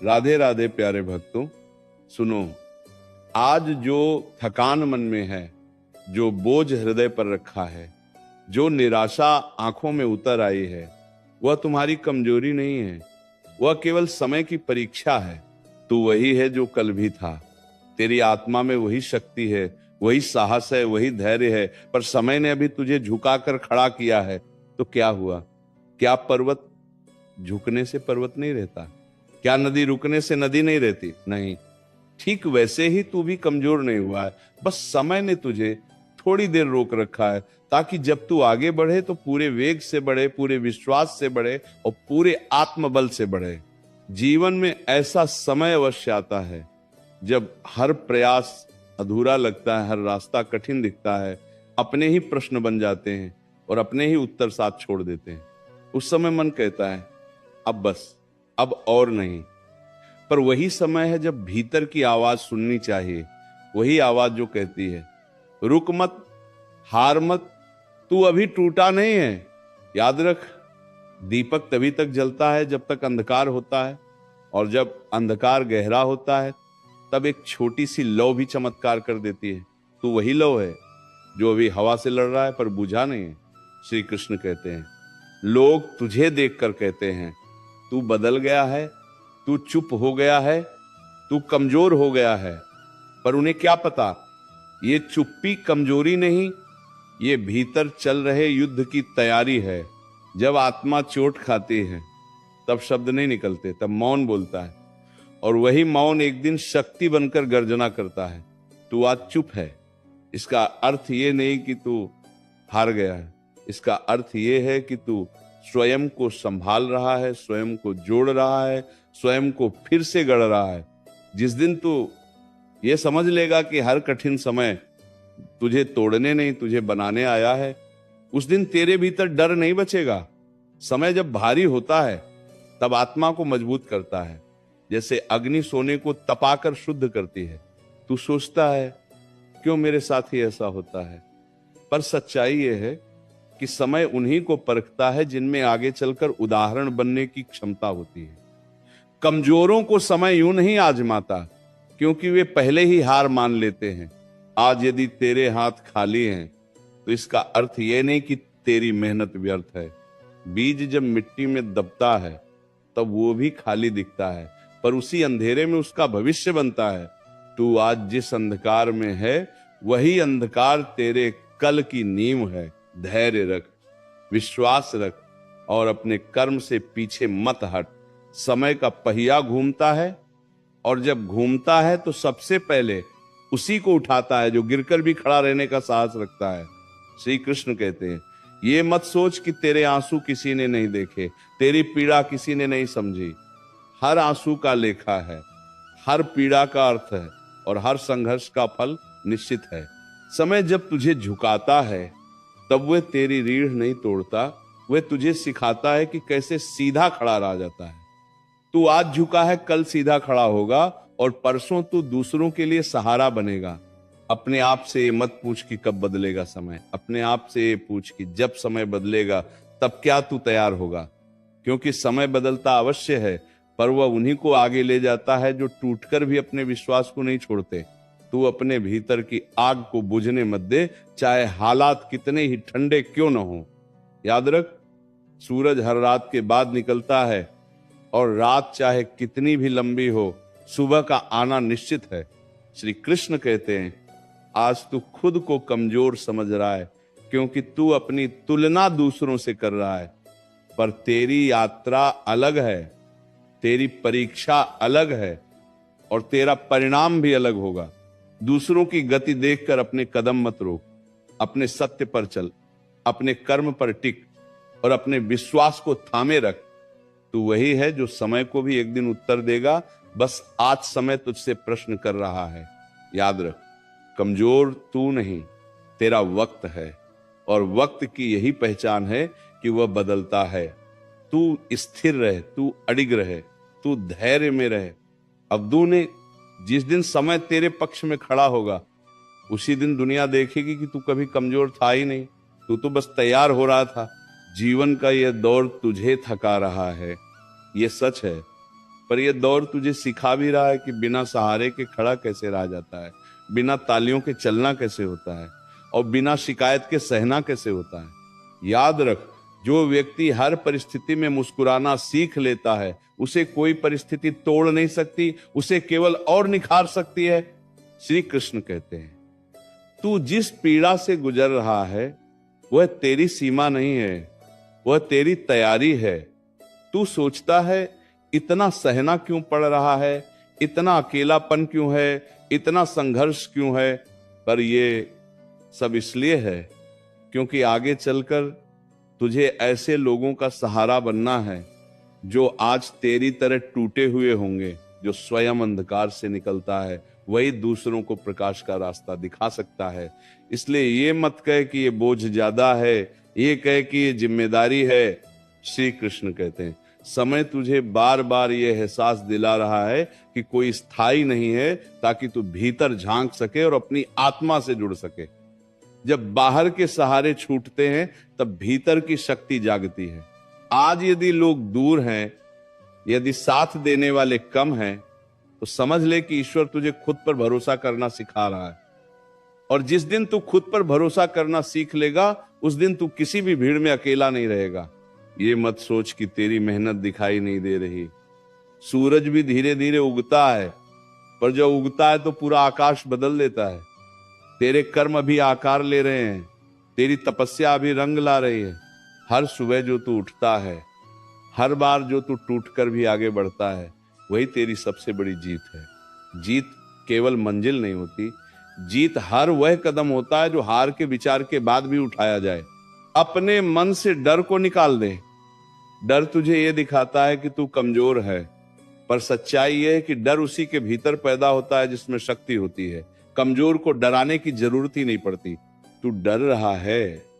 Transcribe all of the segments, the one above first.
राधे राधे प्यारे भक्तों, सुनो। आज जो थकान मन में है, जो बोझ हृदय पर रखा है, जो निराशा आंखों में उतर आई है, वह तुम्हारी कमजोरी नहीं है, वह केवल समय की परीक्षा है। तू वही है जो कल भी था। तेरी आत्मा में वही शक्ति है, वही साहस है, वही धैर्य है। पर समय ने अभी तुझे झुकाकर खड़ा किया है तो क्या हुआ? क्या पर्वत झुकने से पर्वत नहीं रहता? क्या नदी रुकने से नदी नहीं रहती? नहीं। ठीक वैसे ही तू भी कमजोर नहीं हुआ है, बस समय ने तुझे थोड़ी देर रोक रखा है, ताकि जब तू आगे बढ़े तो पूरे वेग से बढ़े, पूरे विश्वास से बढ़े और पूरे आत्मबल से बढ़े। जीवन में ऐसा समय अवश्य आता है जब हर प्रयास अधूरा लगता है, हर रास्ता कठिन दिखता है, अपने ही प्रश्न बन जाते हैं और अपने ही उत्तर साथ छोड़ देते हैं। उस समय मन कहता है अब बस, अब और नहीं। पर वही समय है जब भीतर की आवाज सुननी चाहिए, वही आवाज जो कहती है रुक मत, हार मत, तू अभी टूटा नहीं है। याद रख, दीपक तभी तक जलता है जब तक अंधकार होता है, और जब अंधकार गहरा होता है तब एक छोटी सी लौ भी चमत्कार कर देती है। तू वही लौ है जो अभी हवा से लड़ रहा है पर बुझा नहीं है। श्री कृष्ण कहते हैं, लोग तुझे देखकर कहते हैं तू बदल गया है, तू चुप हो गया है, तू कमजोर हो गया है। पर उन्हें क्या पता, ये चुप्पी कमजोरी नहीं, ये भीतर चल रहे युद्ध की तैयारी है। जब आत्मा चोट खाती है तब शब्द नहीं निकलते, तब मौन बोलता है, और वही मौन एक दिन शक्ति बनकर गर्जना करता है। तू आज चुप है, इसका अर्थ ये नहीं कि तू हार गया है, इसका अर्थ ये है कि तू स्वयं को संभाल रहा है, स्वयं को जोड़ रहा है, स्वयं को फिर से गढ़ रहा है। जिस दिन तू ये समझ लेगा कि हर कठिन समय तुझे तोड़ने नहीं, तुझे बनाने आया है, उस दिन तेरे भीतर डर नहीं बचेगा। समय जब भारी होता है तब आत्मा को मजबूत करता है, जैसे अग्नि सोने को तपाकर शुद्ध करती है। तू सोचता है क्यों मेरे साथ ही ऐसा होता है, पर सच्चाई यह है कि समय उन्हीं को परखता है जिनमें आगे चलकर उदाहरण बनने की क्षमता होती है। कमजोरों को समय यूं नहीं आजमाता, क्योंकि वे पहले ही हार मान लेते हैं। आज यदि तेरे हाथ खाली हैं तो इसका अर्थ यह नहीं कि तेरी मेहनत व्यर्थ है। बीज जब मिट्टी में दबता है तब वो भी खाली दिखता है, पर उसी अंधेरे में उसका भविष्य बनता है। तू आज जिस अंधकार में है वही अंधकार तेरे कल की नींव है। धैर्य रख, विश्वास रख और अपने कर्म से पीछे मत हट। समय का पहिया घूमता है, और जब घूमता है तो सबसे पहले उसी को उठाता है जो गिरकर भी खड़ा रहने का साहस रखता है। श्री कृष्ण कहते हैं, ये मत सोच कि तेरे आंसू किसी ने नहीं देखे, तेरी पीड़ा किसी ने नहीं समझी। हर आंसू का लेखा है, हर पीड़ा का अर्थ है, और हर संघर्ष का फल निश्चित है। समय जब तुझे झुकाता है तब वह तेरी रीढ़ नहीं तोड़ता, वह तुझे सिखाता है कि कैसे सीधा खड़ा रह जाता है। तू आज झुका है, कल सीधा खड़ा होगा, और परसों तू दूसरों के लिए सहारा बनेगा। अपने आप से ये मत पूछ कि कब बदलेगा समय, अपने आप से ये पूछ कि जब समय बदलेगा तब क्या तू तैयार होगा। क्योंकि समय बदलता अवश्य है, पर वह उन्हीं को आगे ले जाता है जो टूटकर भी अपने विश्वास को नहीं छोड़ते। तू अपने भीतर की आग को बुझने मत दे, चाहे हालात कितने ही ठंडे क्यों न हो। याद रख, सूरज हर रात के बाद निकलता है, और रात चाहे कितनी भी लंबी हो, सुबह का आना निश्चित है। श्री कृष्ण कहते हैं, आज तू खुद को कमजोर समझ रहा है क्योंकि तू अपनी तुलना दूसरों से कर रहा है, पर तेरी यात्रा अलग है, तेरी परीक्षा अलग है, और तेरा परिणाम भी अलग होगा। दूसरों की गति देखकर अपने कदम मत रोक, अपने सत्य पर चल, अपने कर्म पर टिक और अपने विश्वास को थामे रख। तू वही है जो समय को भी एक दिन उत्तर देगा, बस आज समय तुझसे प्रश्न कर रहा है। याद रख, कमजोर तू नहीं, तेरा वक्त है, और वक्त की यही पहचान है कि वह बदलता है। तू स्थिर रहे, तू अडिग रहे, तू धैर्य में रहे। अब्दू ने जिस दिन समय तेरे पक्ष में खड़ा होगा, उसी दिन दुनिया देखेगी कि तू कभी कमजोर था ही नहीं, तू तो बस तैयार हो रहा था। जीवन का यह दौर तुझे थका रहा है, यह सच है, पर यह दौर तुझे सिखा भी रहा है कि बिना सहारे के खड़ा कैसे रहा जाता है, बिना तालियों के चलना कैसे होता है, और बिना शिकायत के सहना कैसे होता है। याद रख, जो व्यक्ति हर परिस्थिति में मुस्कुराना सीख लेता है, उसे कोई परिस्थिति तोड़ नहीं सकती, उसे केवल और निखार सकती है। श्री कृष्ण कहते हैं, तू जिस पीड़ा से गुजर रहा है वह तेरी सीमा नहीं है, वह तेरी तैयारी है। तू सोचता है इतना सहना क्यों पड़ रहा है, इतना अकेलापन क्यों है, इतना संघर्ष क्यों है, पर ये सब इसलिए है क्योंकि आगे चलकर तुझे ऐसे लोगों का सहारा बनना है जो आज तेरी तरह टूटे हुए होंगे। जो स्वयं अंधकार से निकलता है वही दूसरों को प्रकाश का रास्ता दिखा सकता है। इसलिए ये मत कहे कि ये बोझ ज्यादा है, ये कहे कि ये जिम्मेदारी है। श्री कृष्ण कहते हैं, समय तुझे बार बार ये एहसास दिला रहा है कि कोई स्थायी नहीं है, ताकि तू भीतर झांक सके और अपनी आत्मा से जुड़ सके। जब बाहर के सहारे छूटते हैं तब भीतर की शक्ति जागती है। आज यदि लोग दूर हैं, यदि साथ देने वाले कम हैं, तो समझ ले कि ईश्वर तुझे खुद पर भरोसा करना सिखा रहा है। और जिस दिन तू खुद पर भरोसा करना सीख लेगा, उस दिन तू किसी भी भीड़ में अकेला नहीं रहेगा। ये मत सोच कि तेरी मेहनत दिखाई नहीं दे रही। सूरज भी धीरे धीरे उगता है, पर जब उगता है तो पूरा आकाश बदल देता है। तेरे कर्म अभी आकार ले रहे हैं, तेरी तपस्या अभी रंग ला रही है। हर सुबह जो तू उठता है, हर बार जो तू टूटकर भी आगे बढ़ता है, वही तेरी सबसे बड़ी जीत है। जीत केवल मंजिल नहीं होती, जीत हर वह कदम होता है जो हार के विचार के बाद भी उठाया जाए। अपने मन से डर को निकाल दे। डर तुझे यह दिखाता है कि तू कमजोर है, पर सच्चाई यह है कि डर उसी के भीतर पैदा होता है जिसमें शक्ति होती है। कमजोर को डराने की जरूरत ही नहीं पड़ती। तू डर रहा है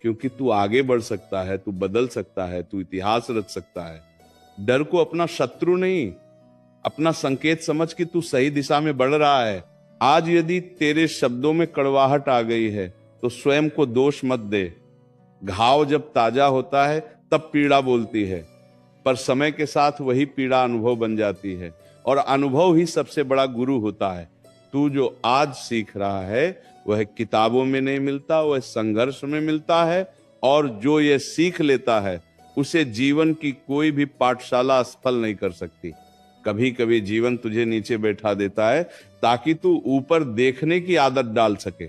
क्योंकि तू आगे बढ़ सकता है, तू बदल सकता है, तू इतिहास रच सकता है। डर को अपना शत्रु नहीं, अपना संकेत समझ कि तू सही दिशा में बढ़ रहा है। आज यदि तेरे शब्दों में कड़वाहट आ गई है तो स्वयं को दोष मत दे। घाव जब ताजा होता है तब पीड़ा बोलती है, पर समय के साथ वही पीड़ा अनुभव बन जाती है, और अनुभव ही सबसे बड़ा गुरु होता है। तू जो आज सीख रहा है वह किताबों में नहीं मिलता, वह संघर्ष में मिलता है। और जो यह सीख लेता है उसे जीवन की कोई भी पाठशाला असफल नहीं कर सकती। कभी कभी जीवन तुझे नीचे बैठा देता है ताकि तू ऊपर देखने की आदत डाल सके।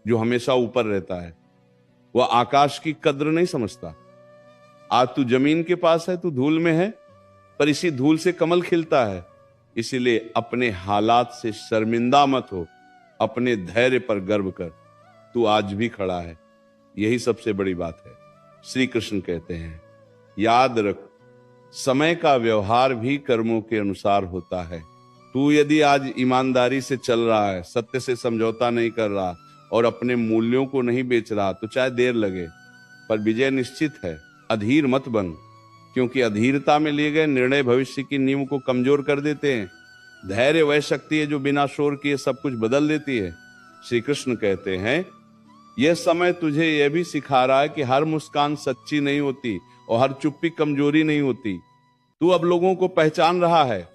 जो हमेशा ऊपर रहता है वह आकाश की कद्र नहीं समझता। आज तू जमीन के पास है, तू धूल में है, पर इसी धूल से कमल खिलता है। इसीलिए अपने हालात से शर्मिंदा मत हो, अपने धैर्य पर गर्व कर। तू आज भी खड़ा है, यही सबसे बड़ी बात है। श्री कृष्ण कहते हैं, याद रख, समय का व्यवहार भी कर्मों के अनुसार होता है। तू यदि आज ईमानदारी से चल रहा है, सत्य से समझौता नहीं कर रहा और अपने मूल्यों को नहीं बेच रहा, तो चाहे देर लगे पर विजय निश्चित है। अधीर मत बन, क्योंकि अधीरता में लिए गए निर्णय भविष्य की नींव को कमजोर कर देते हैं। धैर्य वह शक्ति है जो बिना शोर किए सब कुछ बदल देती है। श्री कृष्ण कहते हैं, यह समय तुझे यह भी सिखा रहा है कि हर मुस्कान सच्ची नहीं होती और हर चुप्पी कमजोरी नहीं होती। तू अब लोगों को पहचान रहा है,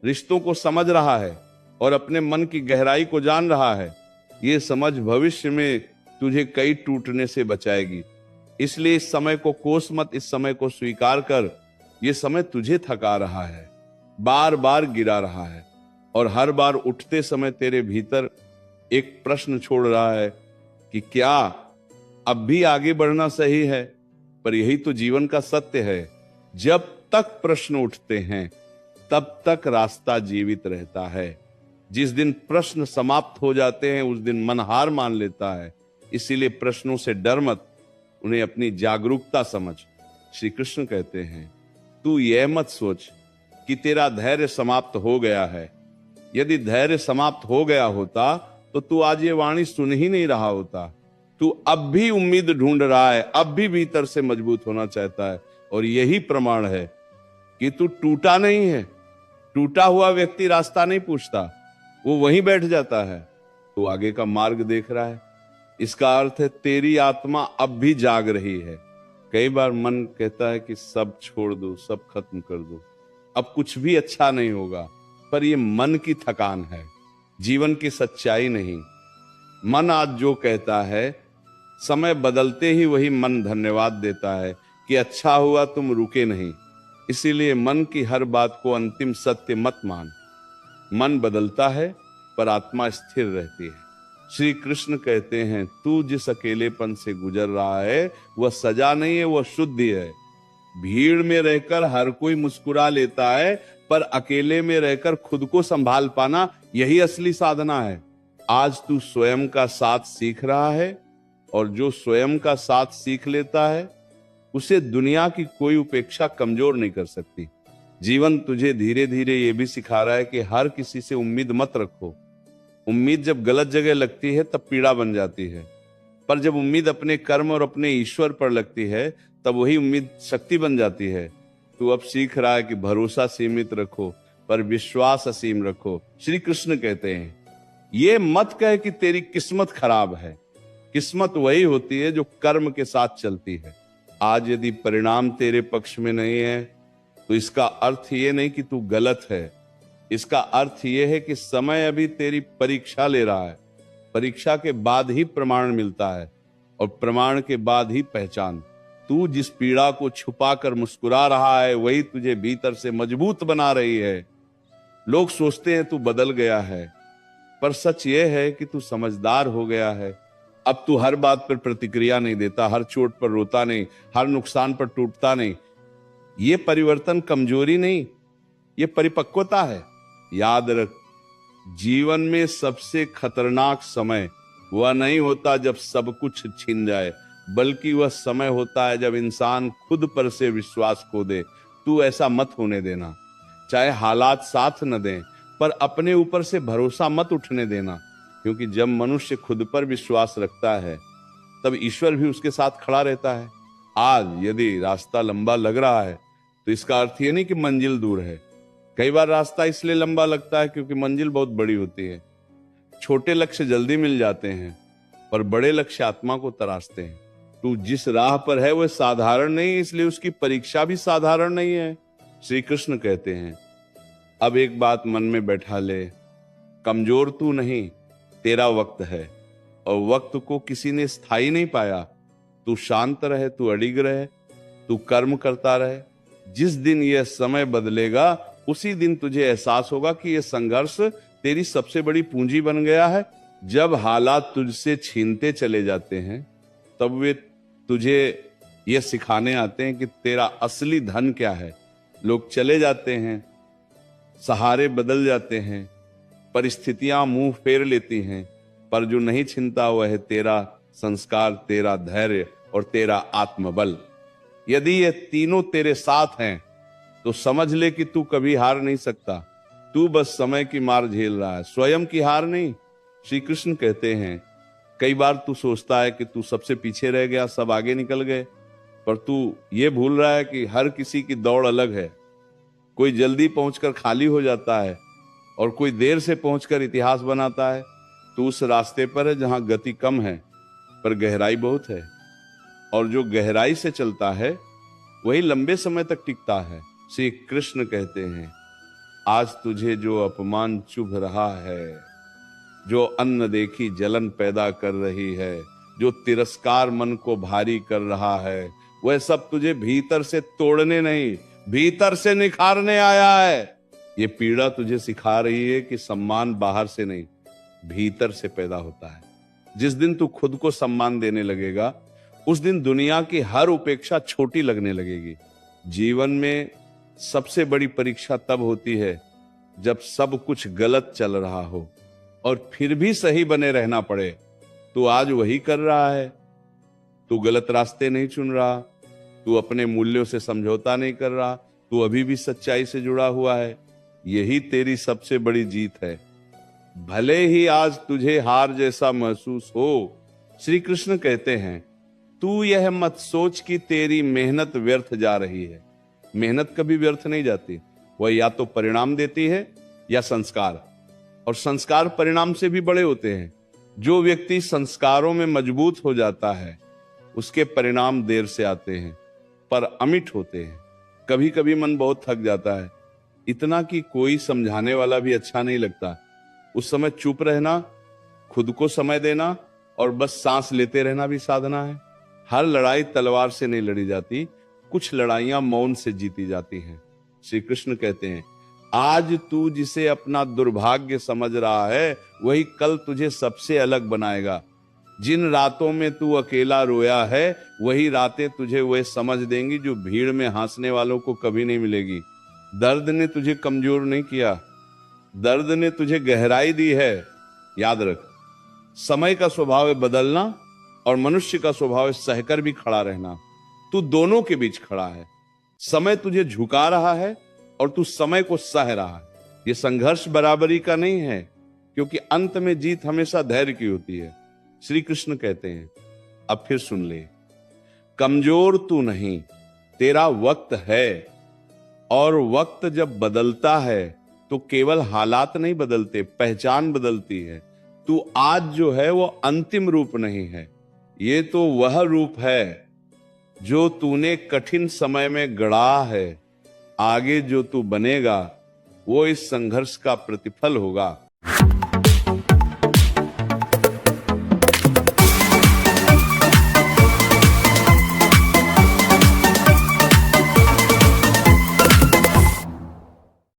रिश्तों को समझ रहा है और अपने मन की गहराई को जान रहा है। ये समझ भविष्य में तुझे कई टूटने से बचाएगी। इसलिए इस समय को कोस मत, इस समय को स्वीकार कर। यह समय तुझे थका रहा है, बार बार गिरा रहा है, और हर बार उठते समय तेरे भीतर एक प्रश्न छोड़ रहा है कि क्या अब भी आगे बढ़ना सही है। पर यही तो जीवन का सत्य है, जब तक प्रश्न उठते हैं तब तक रास्ता जीवित रहता है। जिस दिन प्रश्न समाप्त हो जाते हैं उस दिन मन हार मान लेता है। इसीलिए प्रश्नों से डर मत, उन्हें अपनी जागरूकता समझ। श्री कृष्ण कहते हैं, तू यह मत सोच कि तेरा धैर्य समाप्त हो गया है। यदि धैर्य समाप्त हो गया होता तो तू आज ये वाणी सुन ही नहीं रहा होता। तू अब भी उम्मीद ढूंढ रहा है, अब भी भीतर से मजबूत होना चाहता है, और यही प्रमाण है कि तू टूटा नहीं है। टूटा हुआ व्यक्ति रास्ता नहीं पूछता, वो वहीं बैठ जाता है। तू आगे का मार्ग देख रहा है, इसका अर्थ है तेरी आत्मा अब भी जाग रही है। कई बार मन कहता है कि सब छोड़ दो, सब खत्म कर दो। अब कुछ भी अच्छा नहीं होगा। पर ये मन की थकान है, जीवन की सच्चाई नहीं। मन आज जो कहता है, समय बदलते ही वही मन धन्यवाद देता है कि अच्छा हुआ तुम रुके नहीं। इसीलिए मन की हर बात को अंतिम सत्य मत मान। मन बदलता है पर आत्मा स्थिर रहती है। श्री कृष्ण कहते हैं, तू जिस अकेलेपन से गुजर रहा है वह सजा नहीं है, वह शुद्धि है। भीड़ में रहकर हर कोई मुस्कुरा लेता है, पर अकेले में रहकर खुद को संभाल पाना यही असली साधना है। आज तू स्वयं का साथ सीख रहा है, और जो स्वयं का साथ सीख लेता है उसे दुनिया की कोई उपेक्षा कमजोर नहीं कर सकती। जीवन तुझे धीरे धीरे ये भी सिखा रहा है कि हर किसी से उम्मीद मत रखो। उम्मीद जब गलत जगह लगती है तब पीड़ा बन जाती है, पर जब उम्मीद अपने कर्म और अपने ईश्वर पर लगती है तब वही उम्मीद शक्ति बन जाती है। तू अब सीख रहा है कि भरोसा सीमित रखो पर विश्वास असीम रखो। श्री कृष्ण कहते हैं, ये मत कह कि तेरी किस्मत खराब है। किस्मत वही होती है जो कर्म के साथ चलती है। आज यदि परिणाम तेरे पक्ष में नहीं है तो इसका अर्थ ये नहीं कि तू गलत है। इसका अर्थ ये है कि समय अभी तेरी परीक्षा ले रहा है। परीक्षा के बाद ही प्रमाण मिलता है, और प्रमाण के बाद ही पहचान। तू जिस पीड़ा को छुपा कर मुस्कुरा रहा है वही तुझे भीतर से मजबूत बना रही है। लोग सोचते हैं तू बदल गया है, पर सच ये है कि तू समझदार हो गया है। अब तू हर बात पर प्रतिक्रिया नहीं देता, हर चोट पर रोता नहीं, हर नुकसान पर टूटता नहीं। ये परिवर्तन कमजोरी नहीं, ये परिपक्वता है। याद रख, जीवन में सबसे खतरनाक समय वह नहीं होता जब सब कुछ छिन जाए, बल्कि वह समय होता है जब इंसान खुद पर से विश्वास खो दे। तू ऐसा मत होने देना। चाहे हालात साथ न दें, पर अपने ऊपर से भरोसा मत उठने देना, क्योंकि जब मनुष्य खुद पर विश्वास रखता है तब ईश्वर भी उसके साथ खड़ा रहता है। आज यदि रास्ता लंबा लग रहा है तो इसका अर्थ ये नहीं कि मंजिल दूर है। कई बार रास्ता इसलिए लंबा लगता है क्योंकि मंजिल बहुत बड़ी होती है। छोटे लक्ष्य जल्दी मिल जाते हैं, पर बड़े लक्ष्य आत्मा को तराशते हैं। तू जिस राह पर है वह साधारण नहीं, इसलिए उसकी परीक्षा भी साधारण नहीं है। श्री कृष्ण कहते हैं, अब एक बात मन में बैठा ले, कमजोर तू नहीं, तेरा वक्त है, और वक्त को किसी ने स्थायी नहीं पाया। तू शांत रहे, तू अडिग रहे, तू कर्म करता रहे। जिस दिन यह समय बदलेगा उसी दिन तुझे एहसास होगा कि यह संघर्ष तेरी सबसे बड़ी पूंजी बन गया है। जब हालात तुझसे छीनते चले जाते हैं तब वे तुझे यह सिखाने आते हैं कि तेरा असली धन क्या है। लोग चले जाते हैं, सहारे बदल जाते हैं, परिस्थितियां मुंह फेर लेती हैं, पर जो नहीं छिनता वह है तेरा संस्कार, तेरा धैर्य और तेरा आत्मबल। यदि ये तीनों तेरे साथ हैं तो समझ ले कि तू कभी हार नहीं सकता। तू बस समय की मार झेल रहा है, स्वयं की हार नहीं। श्री कृष्ण कहते हैं, कई बार तू सोचता है कि तू सबसे पीछे रह गया, सब आगे निकल गए, पर तू ये भूल रहा है कि हर किसी की दौड़ अलग है। कोई जल्दी पहुंचकर खाली हो जाता है और कोई देर से पहुंचकर इतिहास बनाता है। तू उस रास्ते पर है जहां गति कम है पर गहराई बहुत है, और जो गहराई से चलता है वही लंबे समय तक टिकता है। श्री कृष्ण कहते हैं, आज तुझे जो अपमान चुभ रहा है, जो अन्न देखी जलन पैदा कर रही है, जो तिरस्कार मन को भारी कर रहा है, वह सब तुझे भीतर से तोड़ने नहीं, भीतर से निखारने आया है। ये पीड़ा तुझे सिखा रही है कि सम्मान बाहर से नहीं, भीतर से पैदा होता है। जिस दिन तू खुद को सम्मान देने लगेगा उस दिन दुनिया की हर उपेक्षा छोटी लगने लगेगी। जीवन में सबसे बड़ी परीक्षा तब होती है जब सब कुछ गलत चल रहा हो और फिर भी सही बने रहना पड़े। तू आज वही कर रहा है। तू गलत रास्ते नहीं चुन रहा, तू अपने मूल्यों से समझौता नहीं कर रहा, तू अभी भी सच्चाई से जुड़ा हुआ है। यही तेरी सबसे बड़ी जीत है, भले ही आज तुझे हार जैसा महसूस हो। श्री कृष्ण कहते हैं, तू यह मत सोच कि तेरी मेहनत व्यर्थ जा रही है। मेहनत कभी व्यर्थ नहीं जाती, वह या तो परिणाम देती है या संस्कार, और संस्कार परिणाम से भी बड़े होते हैं। जो व्यक्ति संस्कारों में मजबूत हो जाता है उसके परिणाम देर से आते हैं पर अमिट होते हैं। कभी कभी मन बहुत थक जाता है, इतना कि कोई समझाने वाला भी अच्छा नहीं लगता। उस समय चुप रहना, खुद को समय देना और बस सांस लेते रहना भी साधना है। हर लड़ाई तलवार से नहीं लड़ी जाती, कुछ लड़ाइयां मौन से जीती जाती हैं। श्री कृष्ण कहते हैं, आज तू जिसे अपना दुर्भाग्य समझ रहा है वही कल तुझे सबसे अलग बनाएगा। जिन रातों में तू अकेला रोया है वही रातें तुझे वह समझ देंगी जो भीड़ में हंसने वालों को कभी नहीं मिलेगी। दर्द ने तुझे कमजोर नहीं किया, दर्द ने तुझे गहराई दी है। याद रख, समय का स्वभाव है बदलना और मनुष्य का स्वभाव है सहकर भी खड़ा रहना। तू दोनों के बीच खड़ा है। समय तुझे झुका रहा है और तू समय को सह रहा है। यह संघर्ष बराबरी का नहीं है, क्योंकि अंत में जीत हमेशा धैर्य की होती है। श्री कृष्ण कहते हैं, अब फिर सुन ले, कमजोर तू नहीं, तेरा वक्त है। और वक्त जब बदलता है तो केवल हालात नहीं बदलते, पहचान बदलती है। तू आज जो है वो अंतिम रूप नहीं है, ये तो वह रूप है जो तूने कठिन समय में गढ़ा है। आगे जो तू बनेगा वो इस संघर्ष का प्रतिफल होगा।